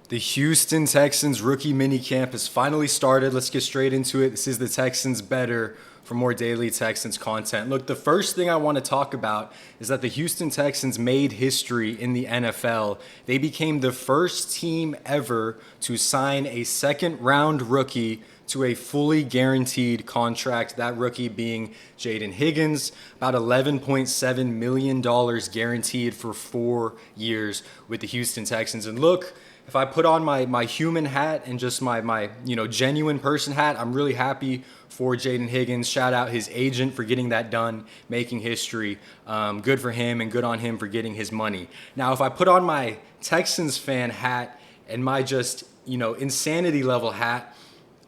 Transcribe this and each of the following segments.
The Houston Texans rookie minicamp has finally started. Let's get straight into it. This is the Texans Better for more daily Texans content. Look, the first thing I want to talk about is that the Houston Texans made history in the NFL. They became the first team ever to sign a second-round rookie to a fully guaranteed contract, that rookie being Jayden Higgins, about $11.7 million guaranteed for 4 years with the Houston Texans. And look, if I put on my human hat and just my genuine person hat, I'm really happy for Jayden Higgins. Shout out his agent for getting that done, making history. Good for him and good on him for getting his money. Now, if I put on my Texans fan hat and my just insanity level hat,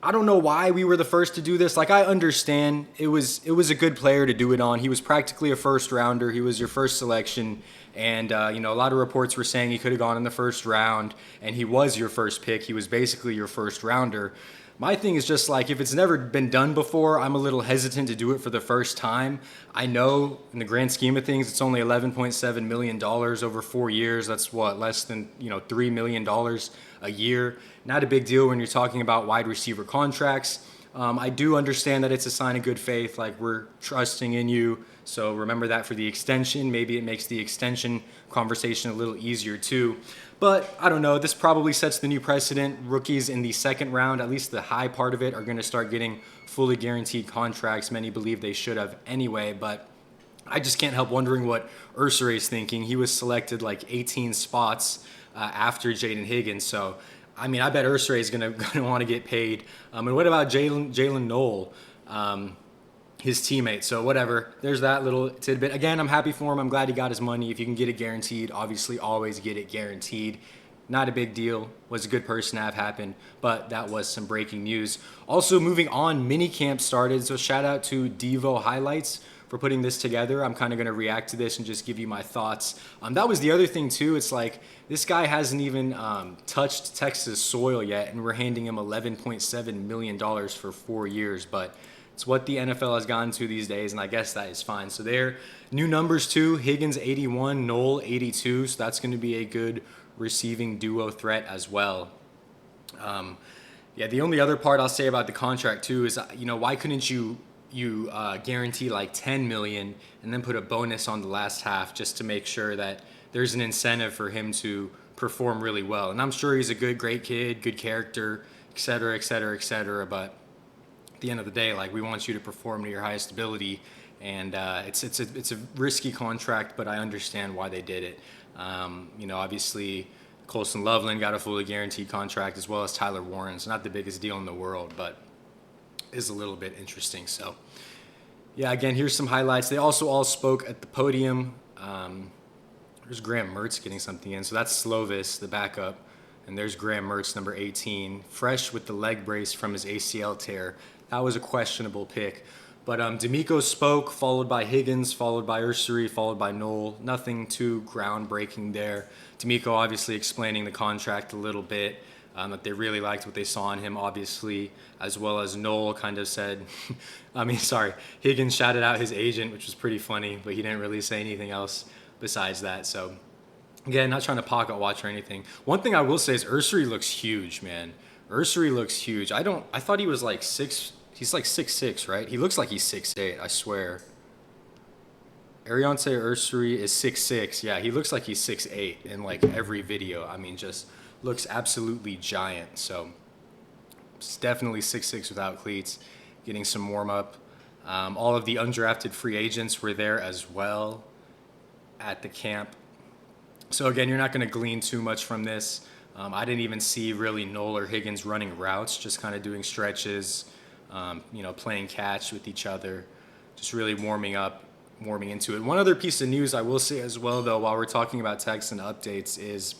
I don't know why we were the first to do this. Like, I understand it was a good player to do it on. He was practically a first rounder. He was your first selection. And, a lot of reports were saying he could have gone in the first round, and he was your first pick. He was basically your first rounder. My thing is just like, if it's never been done before, I'm a little hesitant to do it for the first time. I know in the grand scheme of things, it's only $11.7 million over 4 years. That's less than, $3 million a year. Not a big deal when you're talking about wide receiver contracts. I do understand that it's a sign of good faith, like we're trusting in you. So remember that for the extension. Maybe it makes the extension conversation a little easier too. But I don't know, this probably sets the new precedent. Rookies in the second round, at least the high part of it, are going to start getting fully guaranteed contracts. Many believe they should have anyway, but I just can't help wondering what Ursay is thinking. He was selected like 18 spots after Jayden Higgins. So, I mean, I bet Ursay is going to want to get paid. And what about Jalen Noel, his teammate? So whatever, there's that little tidbit. Again, I'm happy for him. I'm glad he got his money. If you can get it guaranteed, obviously always get it guaranteed. Not a big deal. Was a good person to have happen, but that was some breaking news. Also, moving on, minicamp started. So shout out to Devo Highlights for putting this together. I'm kind of going to react to this and just give you my thoughts. That was the other thing too. It's like this guy hasn't even touched Texas soil yet, and we're handing him $11.7 million for 4 years. But it's what the NFL has gotten to these days, and I guess that is fine. So there, new numbers too. Higgins 81, Noel 82. So that's going to be a good receiving duo threat as well. The only other part I'll say about the contract too is, why couldn't you guarantee like 10 million and then put a bonus on the last half just to make sure that there's an incentive for him to perform really well. And I'm sure he's a great kid, good character, et cetera, et cetera, et cetera. But at the end of the day, like, we want you to perform to your highest ability. And it's a risky contract, but I understand why they did it. Obviously Colson Loveland got a fully guaranteed contract, as well as Tyler Warren. It's not the biggest deal in the world, but is a little bit interesting. So yeah, again, here's some highlights. They also all spoke at the podium. There's Graham Mertz getting something in. So that's Slovis, the backup. And there's Graham Mertz, number 18, fresh with the leg brace from his ACL tear. That was a questionable pick. But D'Amico spoke, followed by Higgins, followed by Ursay, followed by Noel. Nothing too groundbreaking there. D'Amico obviously explaining the contract a little bit. That they really liked what they saw in him, obviously, as well as Noel kind of said, Higgins shouted out his agent, which was pretty funny, but he didn't really say anything else besides that. So, again, not trying to pocket watch or anything. One thing I will say is Ursay looks huge, man. Ursay looks huge. I thought he was like he's like 6'6", right? He looks like he's 6'8", I swear. Ariante Ursay is 6'6". Yeah, he looks like he's 6'8" in like every video. I mean, just looks absolutely giant. So it's definitely 6'6" without cleats, getting some warm-up. All of the undrafted free agents were there as well at the camp. So again, you're not going to glean too much from this. I didn't even see really Noel or Higgins running routes, just kind of doing stretches, playing catch with each other, just really warming into it. One other piece of news I will say as well, though, while we're talking about Texan updates, is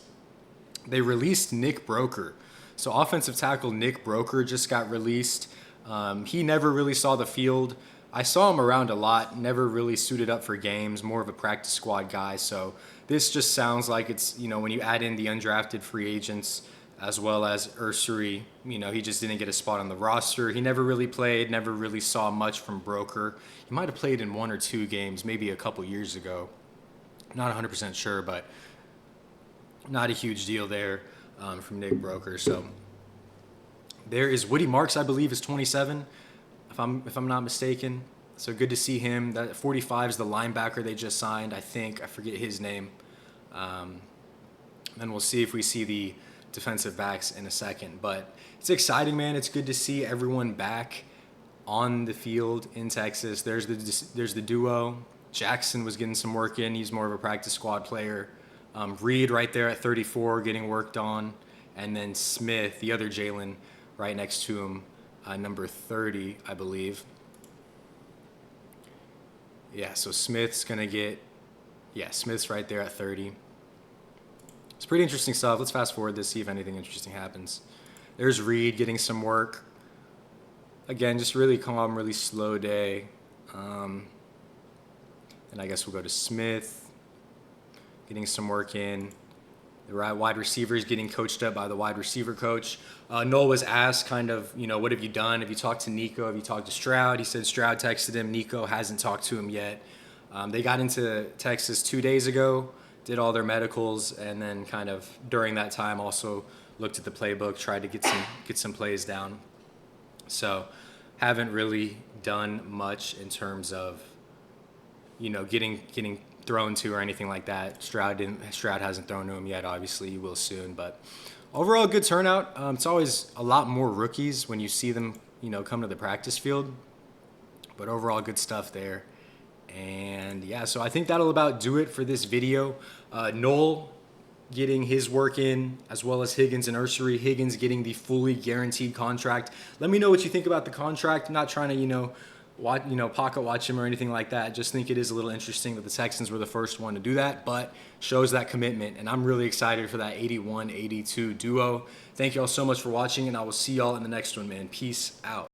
they released Nick Broker. So offensive tackle Nick Broker just got released. He never really saw the field. I saw him around a lot, never really suited up for games, more of a practice squad guy. So this just sounds like it's, when you add in the undrafted free agents as well as Ursay, he just didn't get a spot on the roster. He never really played, never really saw much from Broker. He might have played in 1 or 2 games, maybe a couple years ago. Not 100% sure, but not a huge deal there. from Nick Broker. So there is Woody Marks, I believe, is 27, if I'm not mistaken. So good to see him. That 45 is the linebacker they just signed. I think I forget his name. Then we'll see if we see the defensive backs in a second. But it's exciting, man. It's good to see everyone back on the field in Texas. There's the duo. Jackson was getting some work in. He's more of a practice squad player. Reed right there at 34 getting worked on. And then Smith, the other Jaylen, right next to him, number 30, I believe. Yeah, so Smith's going to get, Smith's right there at 30. It's pretty interesting stuff. Let's fast forward this, see if anything interesting happens. There's Reed getting some work. Again, just really calm, really slow day. And I guess we'll go to Smith, getting some work in. The wide receiver is getting coached up by the wide receiver coach. Noel was asked kind of, what have you done? Have you talked to Nico? Have you talked to Stroud? He said Stroud texted him. Nico hasn't talked to him yet. They got into Texas 2 days ago, did all their medicals, and then kind of during that time also looked at the playbook, tried to get some plays down. So haven't really done much in terms of, getting thrown to or anything like that. Stroud hasn't thrown to him yet. Obviously, he will soon. But overall, good turnout. It's always a lot more rookies when you see them, come to the practice field. But overall, good stuff there. And yeah, so I think that'll about do it for this video. Noel getting his work in, as well as Higgins and Ursery. Higgins getting the fully guaranteed contract. Let me know what you think about the contract. I'm not trying to, pocket watch him or anything like that. Just think it is a little interesting that the Texans were the first one to do that, but shows that commitment. And I'm really excited for that 81-82 duo. Thank you all so much for watching, and I will see y'all in the next one, man. Peace out.